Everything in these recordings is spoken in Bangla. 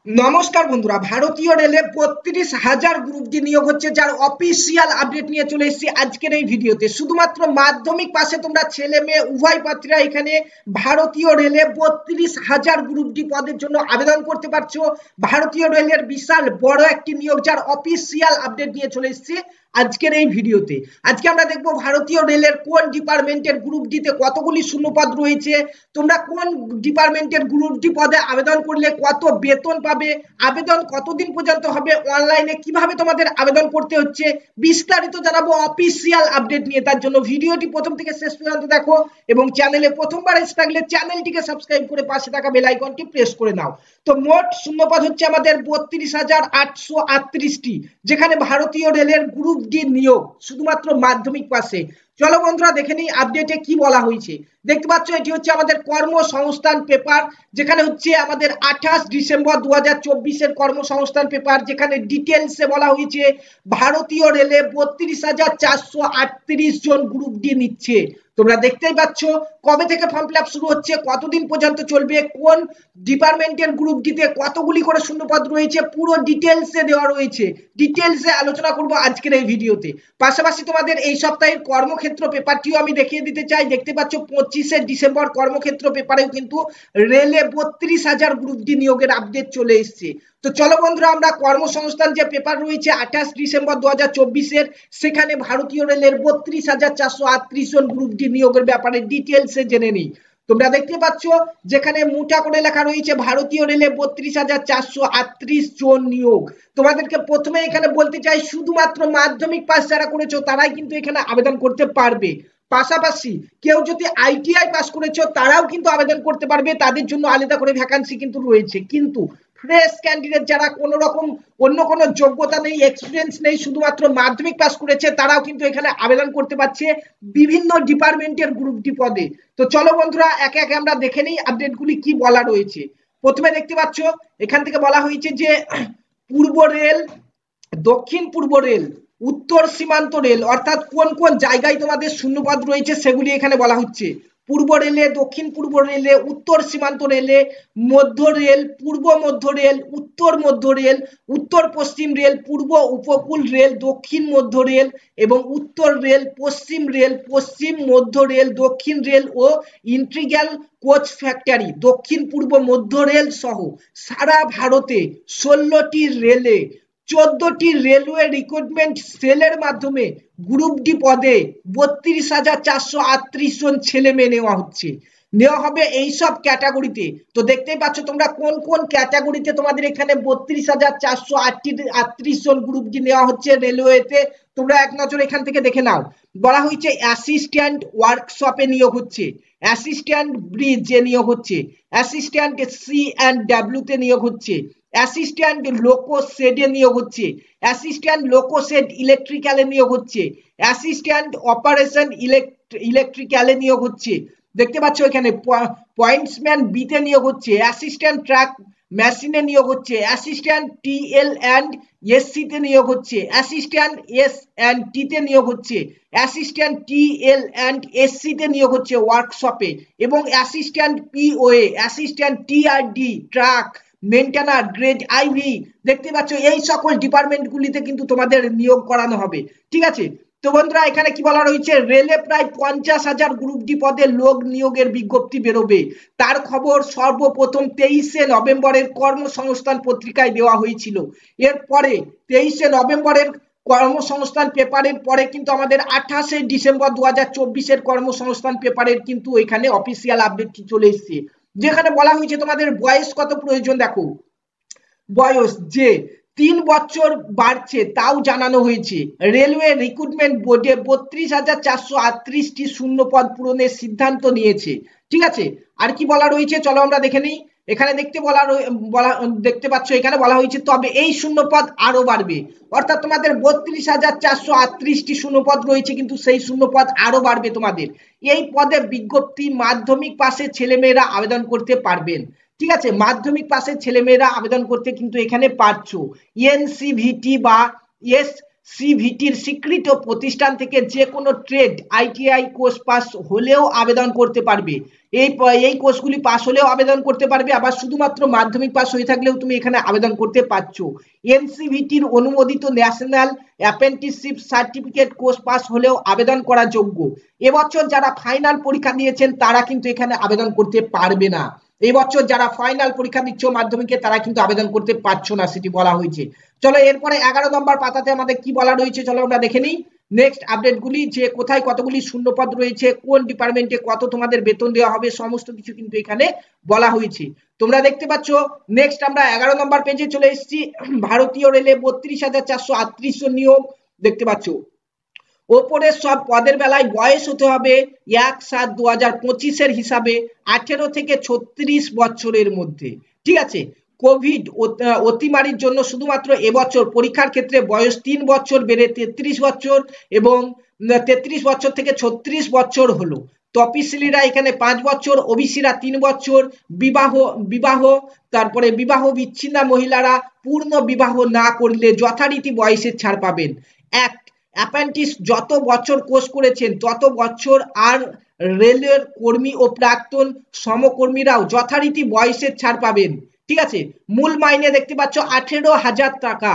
নমস্কার বন্ধুরা, ভারতীয় রেলে ৩২,০০০ গ্রুপ ডি নিয়োগ হচ্ছে, যার অফিসিয়াল আপডেট নিয়ে চলে এসেছি আজকের এই ভিডিওতে। শুধুমাত্র মাধ্যমিক পাশে তোমরা ছেলে মেয়ে উভয় প্রার্থীরা এখানে ভারতীয় রেলে ৩২,০০০ গ্রুপ ডি পদের জন্য আবেদন করতে পারছো। ভারতীয় রেলের বিশাল বড় একটি নিয়োগ, যার অফিসিয়াল আপডেট নিয়ে চলে এসেছি আজকের এই ভিডিওতে। আজকে আমরা দেখবো ভারতীয় রেলের কোন ডিপার্টমেন্টের গ্রুপ ডিতে কতগুলি শূন্যপদ রয়েছে, তোমরা কোন ডিপার্টমেন্টের গ্রুপ ডি পদে আবেদন করলে কত বেতন পাবে, আবেদন কতদিন পর্যন্ত হবে, অনলাইনে কিভাবে তোমাদের আবেদন করতে হচ্ছে, বিস্তারিত জানাবো অফিসিয়াল আপডেট নিয়ে। তার জন্য ভিডিওটি প্রথম থেকে শেষ পর্যন্ত দেখো এবং চ্যানেলে প্রথমবার এসে থাকলে চ্যানেলটিকে সাবস্ক্রাইব করে পাশে থাকা বেল আইকনটি প্রেস করে নাও। তো মোট শূন্যপদ হচ্ছে আমাদের ৩২,৮৩৮টি, যেখানে ভারতীয় রেলের গ্রুপ ডি নিয়োগ শুধুমাত্র মাধ্যমিক পাশে। চলো বন্ধুরা দেখে নিই আপডেটে কি বলা হয়েছে। দেখতে পাচ্ছ এটি হচ্ছে আমাদের কর্মসংস্থান পেপার, যেখানে হচ্ছে আমাদের ২৮ ডিসেম্বর ২০২৪ কর্মসংস্থান পেপার, যেখানে ডিটেলসে বলা হয়েছে ভারতীয় রেলে ৩২,৪৩৮ জন গ্রুপ ডি নিচ্ছে। তোমরা দেখতেই পাচ্ছ কবে থেকে ফর্ম ফিল আপ শুরু হচ্ছে, কতদিন পর্যন্ত চলবে, কোন ডিপার্টমেন্টের গ্রুপ ডিতে কতগুলি করে শূন্যপদ রয়েছে, পুরো ডিটেলসে দেওয়া রয়েছে। ডিটেলসে আলোচনা করব আজকের এই ভিডিওতে। পাশাপাশি তোমাদের এই সপ্তাহের কর্মক্ষেত্র পেপারটিও আমি দেখিয়ে দিতে চাই। দেখতে পাচ্ছ ২৫শে ডিসেম্বর কর্মক্ষেত্র পেপারেও কিন্তু রেলে ৩২,০০০ গ্রুপ ডি নিয়োগের আপডেট চলে এসছে। তো চলো বন্ধুরা আমরা কর্মসংস্থান যে পেপার রয়েছে ২৮ ডিসেম্বর ২০২৪ সেখানে ভারতীয় রেলের ৩২,৪৩৮ জন গ্রুপ ডি নিয়োগের ব্যাপারে ডিটেলসে জেনে নিই। তোমরা দেখতে পাচ্ছ যেখানে মোটা করে লেখা রয়েছে ভারতীয় রেলে ৩২,৪৩৮ জন নিয়োগ। তোমাদেরকে প্রথমে এখানে বলতে চাই শুধুমাত্র মাধ্যমিক পাস যারা করেছো তারাই কিন্তু এখানে আবেদন করতে পারবে। পাশাপাশি কেউ যদি আইটিআই পাস করেছো তারাও কিন্তু আবেদন করতে পারবে, তাদের জন্য আলাদা করে ভ্যাকান্সি কিন্তু রয়েছে। কিন্তু ফ্রেশ ক্যান্ডিডেট যারা কোনো রকম অন্য কোনো যোগ্যতা নেই, এক্সপিরিয়েন্স নেই, শুধুমাত্র মাধ্যমিক পাস করেছে তারাও কিন্তু এখানে আবেদন করতে পারছে বিভিন্ন ডিপার্টমেন্টের গ্রুপ ডি পদে। তো চলো বন্ধুরা একে একে আমরা দেখে নিই আপডেটগুলি কি বলা রয়েছে। প্রথমে দেখতে পাচ্ছ এখান থেকে বলা হয়েছে যে পূর্ব রেল, দক্ষিণ পূর্ব রেল, উত্তর সীমান্ত রেল, অর্থাৎ কোন কোন জায়গায় তোমাদের শূন্যপদ রয়েছে সেগুলি এখানে বলা হচ্ছে। পূর্ব রেলে, দক্ষিণ পূর্ব রেলে, উত্তর সীমান্ত রেলে, মধ্য রেল, পূর্ব মধ্য রেল, উত্তর মধ্য রেল, উত্তর পশ্চিম রেল, পূর্ব উপকূল রেল, দক্ষিণ মধ্য রেল এবং উত্তর রেল, পশ্চিম রেল, পশ্চিম মধ্য রেল, দক্ষিণ রেল ও ইন্টিগ্রাল কোচ ফ্যাক্টরি, দক্ষিণ পূর্ব মধ্য রেল সহ সারা ভারতে ১৬টি রেলে ১৪টি রেলওয়ে রিক্রুটমেন্ট সেলের মাধ্যমে গ্রুপ ডি পদে ৩২,৪৩৮ জন ছেলে মেয়ে নেওয়া হবে এইসব ক্যাটাগরিতে। তো দেখতেই পাচ্ছ তোমরা কোন কোন ক্যাটাগরিতে তোমাদের এখানে ৩২,৪৩৮ জন গ্রুপ ডি নেওয়া হচ্ছে রেলওয়েতে। তোমরা এক নজর এখান থেকে দেখে নাও। বলা হয়েছে অ্যাসিস্ট্যান্ট ওয়ার্কশপে নিয়োগ হচ্ছে, অ্যাসিস্ট্যান্ট ব্রিজে নিয়োগ হচ্ছে, অ্যাসিস্ট্যান্ট সি অ্যান্ড ডাব্লিউ তে নিয়োগ হচ্ছে, অ্যাসিস্ট্যান্ট লোকো শেডে নিয়োগ হচ্ছে, অ্যাসিস্ট্যান্ট লোকো শেড ইলেকট্রিক্যালে নিয়োগ হচ্ছে, অ্যাসিস্ট্যান্ট অপারেশন ইলেকট্রিক্যালে নিয়োগ হচ্ছে। দেখতে পাচ্ছ এখানে পয়েন্টসম্যান বিতে নিয়োগ হচ্ছে, অ্যাসিস্ট্যান্ট ট্রাক মেশিনে নিয়োগ হচ্ছে, অ্যাসিস্ট্যান্ট টিএল অ্যান্ড এসসি তে নিয়োগ হচ্ছে, অ্যাসিস্ট্যান্ট এস অ্যান্ড টি তে নিয়োগ হচ্ছে, অ্যাসিস্ট্যান্ট টিএল অ্যান্ড এসসি তে নিয়োগ হচ্ছে ওয়ার্কশপে, এবং assistant POA, assistant TRD track maintainer grade IV. দেখতে পাচ্ছ এই সকল ডিপার্টমেন্ট গুলিতে কিন্তু তোমাদের নিয়োগ করানো হবে। ঠিক আছে, তো বন্ধুরা এখানে কি বলা রয়েছে, রেলে প্রায় ৫০,০০০ গ্রুপ ডি পদে লোক নিয়োগের বিজ্ঞপ্তি বেরোবে। তার খবর সর্বপ্রথম ২৩শে নভেম্বরের কর্মসংস্থান পত্রিকায় দেওয়া হয়েছিল। এরপরে ২৩শে নভেম্বরের কর্মসংস্থান পেপারের পরে কিন্তু আমাদের ২৮শে ডিসেম্বর ২০২৪ কর্মসংস্থান পেপারের কিন্তু এখানে অফিসিয়াল আপডেট চলে এসছে, যেখানে বলা হয়েছে তোমাদের বয়স কত প্রয়োজন। দেখো বয়স যে ৩ বছর বাড়ছে তাও জানানো হয়েছে। রেলওয়ে রিক্রুটমেন্ট বোর্ডে ৩২,৪৩৮টি শূন্যপদ পূরণের সিদ্ধান্ত নিয়েছে। ঠিক আছে, আর কি বলা রয়েছে চলো আমরা দেখে নিই। এখানে দেখতে পাচ্ছ এখানে বলা হয়েছে তবে এই শূন্যপদ আরো বাড়বে, অর্থাৎ তোমাদের ৩২,৪৩৮টি শূন্যপদ রয়েছে কিন্তু সেই শূন্যপদ আরো বাড়বে তোমাদের। এই পদে বিজ্ঞপ্তি মাধ্যমিক পাশের ছেলেমেয়েরা আবেদন করতে পারবেন। ঠিক আছে, মাধ্যমিক পাশের ছেলেমেয়েরা আবেদন করতে কিন্তু এখানে পারছো। এনসিভিটি বা এস সিভিটির স্বীকৃত প্রতিষ্ঠান থেকে যে কোনো ট্রেড আইটিআই কোর্স পাস হলেও আবেদন করতে পারবে। এই কোর্সগুলি পাস হলেও আবেদন করতে পারবে, আবার শুধুমাত্র মাধ্যমিক পাস হয়ে থাকলেও তুমি এখানে আবেদন করতে পারছো। এনসিভিটির অনুমোদিত national apprenticeship certificate course pass হলেও আবেদন করা যোগ্য। এবছর যারা ফাইনাল পরীক্ষা দিয়েছেন তারা কিন্তু এখানে আবেদন করতে পারবে না। এবছর যারা ফাইনাল পরীক্ষা দিচ্ছ মাধ্যমিকে তারা কিন্তু আবেদন করতে পারছো না, সেটি বলা হয়েছে। চলো এরপরে 11 নম্বর পাতাতে আমাদের কি বলা রয়েছে চলো আমরা দেখে নিই নেক্সট আপডেটগুলি, যে কোথায় কতগুলি শূন্যপদ রয়েছে, কোন ডিপার্টমেন্টে কত তোমাদের বেতন দেওয়া হবে, সমস্ত কিছু কিন্তু এখানে বলা হয়েছে। তোমরা দেখতে পাচ্ছ নেক্সট আমরা 11 নম্বর পেজে চলে এসেছি। ভারতীয় রেলে 32,438 জন নিয়োগ দেখতে পাচ্ছ। ওপরের সব পদের বেলায় বয়স হতে হবে 1/7/2025 হিসাবে 18 থেকে 36 বছরের মধ্যে। ঠিক আছে, কোভিড অতিমারির জন্য শুধুমাত্র এবছর পরীক্ষার ক্ষেত্রে বয়স 3 বছর বেড়ে 33 বছর এবং 33 বছর থেকে 36 বছর হলো। তপশিলীরা এখানে 5 বছর, ওবিসিরা 3 বছর, বিবাহ তারপরে বিবাহ বিচ্ছিন্ন মহিলারা পূর্ণ বিবাহ না করলে যথারীতি বয়সের ছাড় পাবেন। অ্যাপ্রেন্টিস যত বছর কোর্স করেছেন তত বছর, আর রেলের কর্মী ও প্রাক্তন সমকর্মীরাও যথারীতি বয়সের ছাড় পাবেন। ঠিক আছে, মূল মাইনে দেখতে পাচ্ছ 18,000 টাকা।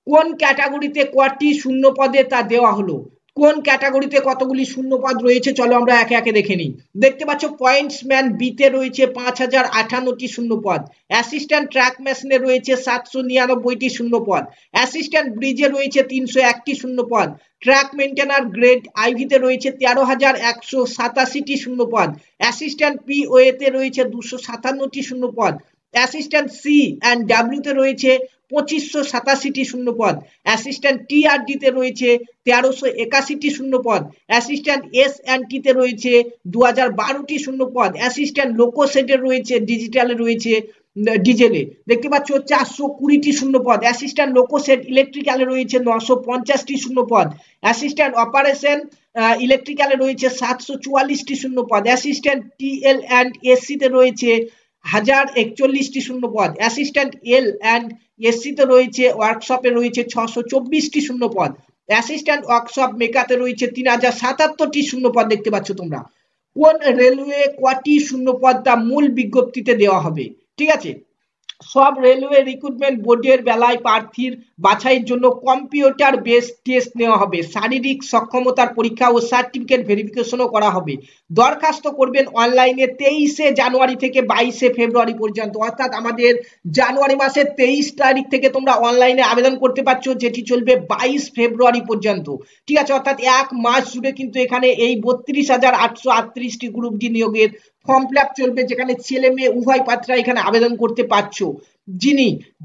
কোন ক্যাটাগরিতে কটি শূন্য পদে তা দেওয়া হলো, কোন ক্যাটাগরিতে কতগুলি শূন্য পদ রয়েছে চলো আমরা একে একে দেখে নিই। দেখতে পাচ্ছ পয়েন্টসম্যান বিতে রয়েছে 5,058টি শূন্য পদ, অ্যাসিস্ট্যান্ট ট্র্যাক মেশিনে রয়েছে 799টি শূন্য পদ, অ্যাসিস্ট্যান্ট ব্রিজে রয়েছে 301টি শূন্য পদ, ট্র্যাক মেইনটেইনার গ্রেড আইভিতে রয়েছে 13,187টি শূন্য পদ, অ্যাসিস্ট্যান্ট পিওএতে রয়েছে 257টি শূন্য পদ, অ্যাসিস্ট্যান্ট সি অ্যান্ড ডাব্লিউতে রয়েছে 2587টি শূন্য পদ, অ্যাসিস্ট্যান্ট টিআরডিতে রয়েছে 1381টি শূন্য পদ, অ্যাসিস্ট্যান্ট এস অ্যান্ড টিতে রয়েছে 2012টি শূন্য পদ, অ্যাসিস্ট্যান্ট লোকোসেটে রয়েছে ডিজিটালে রয়েছে ডিজেলে দেখতে পাচ্ছ 420টি শূন্য পদ, অ্যাসিস্ট্যান্ট লোকোসেট ইলেকট্রিক্যালে রয়েছে 950টি শূন্য পদ, অ্যাসিস্ট্যান্ট অপারেশন ইলেকট্রিক্যালে রয়েছে 744টি শূন্য পদ, অ্যাসিস্ট্যান্ট টিএল অ্যান্ড এসসিতে রয়েছে 1041টি শূন্য পদ, অ্যাসিস্ট্যান্ট এল অ্যান্ড এসসিতে রয়েছে ওয়ার্কশপে রয়েছে 624টি শূন্য পদ, অ্যাসিস্ট্যান্ট ওয়ার্কশপ মেকাতে রয়েছে 3077টি শূন্য পদ দেখতে পাচ্ছ তোমরা। কোন রেলওয়ে কটি শূন্য পদ তা মূল বিজ্ঞপ্তিতে দেওয়া হবে। ঠিক আছে, সব রেলওয়ে রিক্রুটমেন্ট বোর্ডের বেলায় প্রার্থীর বাছাইয়ের জন্য কম্পিউটার বেসড টেস্ট নেওয়া হবে, শারীরিক সক্ষমতার পরীক্ষা ও সার্টিফিকেট ভেরিফিকেশনও করা হবে। দরখাস্ত করবেন অনলাইনে 23শে জানুয়ারি থেকে 22শে ফেব্রুয়ারি পর্যন্ত, অর্থাৎ আমাদের জানুয়ারি মাসের 23 তারিখ থেকে তোমরা অনলাইনে আবেদন করতে পারছো, যেটি চলবে 22 ফেব্রুয়ারি পর্যন্ত। ঠিক আছে, অর্থাৎ এক মাস জুড়ে কিন্তু এখানে এই 32,838টি গ্রুপ ডি নিয়োগের ফর্ম ফিল আপ চলবে, যেখানে ছেলে মেয়ে উভয় প্রার্থীরা এখানে আবেদন করতে পারছো।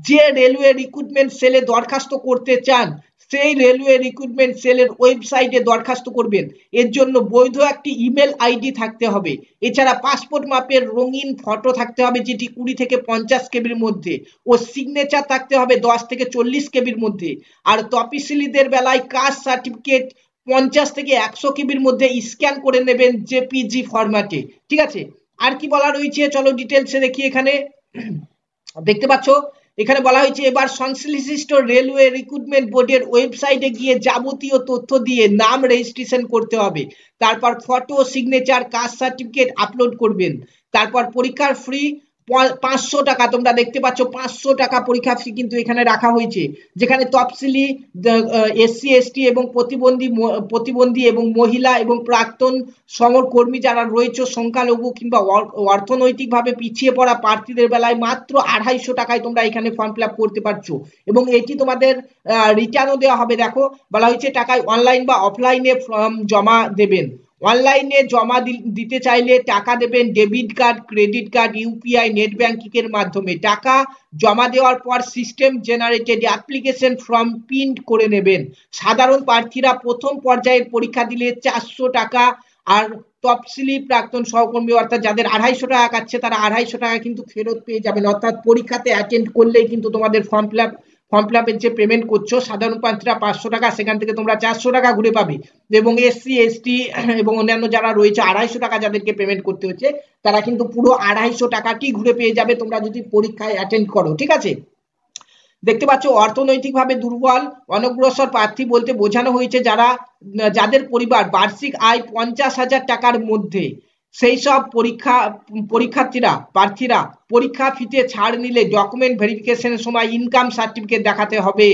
যে রেলওয়ে রিক্রুটমেন্ট সেলে দরখাস্ত করতে চান সেই রেলওয়ে রিক্রুটমেন্ট সেলের ওয়েবসাইটে দরখাস্ত করবেন। এর জন্য বৈধ একটি ইমেল আইডি থাকতে হবে, এছাড়া পাসপোর্ট মাপের রঙিন ফটো থাকতে হবে যেটি 20 থেকে 50 কেবির মধ্যে, ও সিগনেচার থাকতে হবে 10 থেকে 40 কেবির মধ্যে। আর তপশিলীদের বেলায় কাস্ট সার্টিফিকেট 50 থেকে 100 কেবির মধ্যে স্ক্যান করে নেবেন জেপিজি ফরম্যাটে। ঠিক আছে, আর কি বলা রয়েছে চলো ডিটেলসে দেখি। এখানে দেখতে পাচ্ছ এখানে বলা হয়েছে এবার সংশ্লিষ্ট রেলওয়ে রিক্রুটমেন্ট বোর্ডের ওয়েবসাইটে গিয়ে যাবতীয় তথ্য দিয়ে নাম রেজিস্ট্রেশন করতে হবে, তারপর photo, signature, caste certificate upload করবেন, তারপর পরীক্ষার ফ্রি 500 টাকা। তোমরা দেখতে পাচ্ছ 500 টাকা পরীক্ষা ফি কিন্তু এখানে রাখা হয়েছে, যেখানে তফসিলি এসসি এসটি এবং প্রতিবন্ধী এবং মহিলা এবং প্রাক্তন সমরকর্মী যারা রয়েছে, সংখ্যালঘু কিংবা অর্থনৈতিকভাবে পিছিয়ে পড়া প্রার্থীদের বেলায় মাত্র 250 টাকায় তোমরা এখানে ফর্ম ফিল আপ করতে পারছো এবং এটি তোমাদের রিটার্নও দেওয়া হবে। দেখো বলা হয়েছে টাকায় অনলাইন বা অফলাইনে ফর্ম জমা দেবেন। অনলাইনে জমা দিতে চাইলে টাকা দেবেন debit card, credit card, UPI, net banking এর মাধ্যমে। টাকা জমা দেওয়ার পর system generated application form print করে নেবেন। সাধারণ প্রার্থীরা প্রথম পর্যায়ের পরীক্ষা দিলে 400 টাকা, আর তফসিলি প্রাক্তন সহকর্মী অর্থাৎ যাদের 250 টাকা কাটছে তারা 250 টাকা কিন্তু ফেরত পেয়ে যাবেন, অর্থাৎ পরীক্ষাতে অ্যাটেন্ড করলেই কিন্তু তোমাদের ফর্ম ফিল আপের যে পেমেন্ট করছো সাধারণ প্রার্থীরা 500 টাকা, সেখান থেকে তোমরা 400 টাকা ঘুরে পাবে এবং এসসি এসটি এবং অন্যান্য যারা রয়েছে 250 টাকা যাদেরকে পেমেন্ট করতে হচ্ছে তারা কিন্তু পুরো 250 টাকাটি ঘুরে পেয়ে যাবে তোমরা যদি পরীক্ষায় অ্যাটেন্ড করো। ঠিক আছে, দেখতে পাচ্ছ অর্থনৈতিকভাবে দুর্বল অনগ্রসর প্রার্থী বলতে বোঝানো হয়েছে যাদের পরিবার বার্ষিক আয় 50,000 টাকার মধ্যে। সেই সব প্রার্থীরা পরীক্ষা ফিতে ছাড় নিলে ডকুমেন্ট ভেরিফিকেশনের সময় ইনকাম সার্টিফিকেট দেখাতে হবে।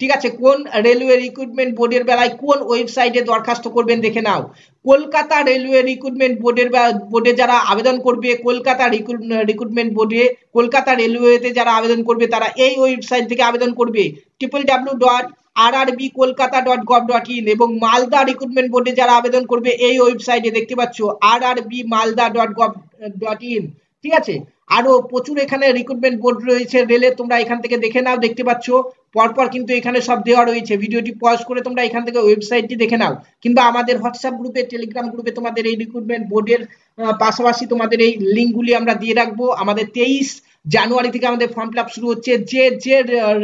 ঠিক আছে, কোন রেলওয়ে রিক্রুটমেন্ট বোর্ডের বেলায় কোন ওয়েবসাইটে দরখাস্ত করবেন দেখে নাও। কলকাতা রেলওয়ে রিক্রুটমেন্ট বোর্ডে যারা আবেদন করবে, কলকাতা রিক্রুটমেন্ট বোর্ডে কলকাতা রেলওয়েতে যারা আবেদন করবে তারা এই ওয়েবসাইট থেকে আবেদন করবে www.rrbkolkata.gov.in, এবং মালদা রিক্রুটমেন্ট বোর্ডে যারা আবেদন করবে এই ওয়েবসাইটে দেখতে পাচ্ছ rrbmalda.gov.in। ঠিক আছে, আরো প্রচুর এখানে রিক্রুটমেন্ট বোর্ড রয়েছে রেলের, তোমরা এখান থেকে দেখে নাও। দেখতে পাচ্ছ পরপর কিন্তু এখানে সব দেওয়া রয়েছে, ভিডিওটি পজ করে তোমরা এখান থেকে ওয়েবসাইটটি দেখে নাও, কিংবা আমাদের হোয়াটসঅ্যাপ গ্রুপে টেলিগ্রাম গ্রুপে তোমাদের এই রিক্রুটমেন্ট বোর্ডের পাশাপাশি তোমাদের এই লিঙ্কগুলি আমরা দিয়ে রাখবো। আমাদের 23 জানুয়ারি থেকে আমাদের ফর্ম ফিল আপ শুরু হচ্ছে। যে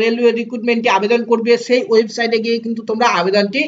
রেলওয়ে রিক্রুটমেন্টে আবেদন করবে সেই ওয়েবসাইটে গিয়ে কিন্তু তোমরা আবেদনটি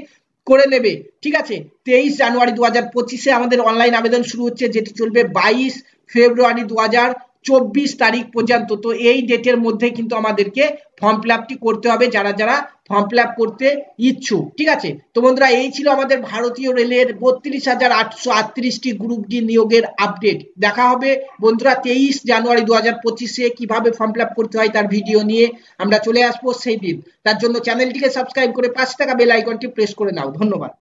করে নেবে। ঠিক আছে, 23 জানুয়ারি 2025 আমাদের অনলাইন আবেদন শুরু হচ্ছে, যেটি চলবে 22 ফেব্রুয়ারি 2024 তারিখ পর্যন্ত। তো এই ডেটের মধ্যে কিন্তু আমাদেরকে ফর্ম ফিল আপটি করতে হবে যারা যারা ফর্ম ফিল আপ করতে ইচ্ছুক। ঠিক আছে, তো বন্ধুরা এই ছিল আমাদের ভারতীয় রেলের 32,838টি গ্রুপ ডি নিয়োগের আপডেট। দেখা হবে বন্ধুরা 23 জানুয়ারি 2025 কিভাবে ফর্ম ফিল আপ করতে হয় তার ভিডিও নিয়ে আমরা চলে আসবো সেই দিন। তার জন্য চ্যানেলটিকে সাবস্ক্রাইব করে পাশে থাকা বেল আইকনটি প্রেস করে নাও। ধন্যবাদ।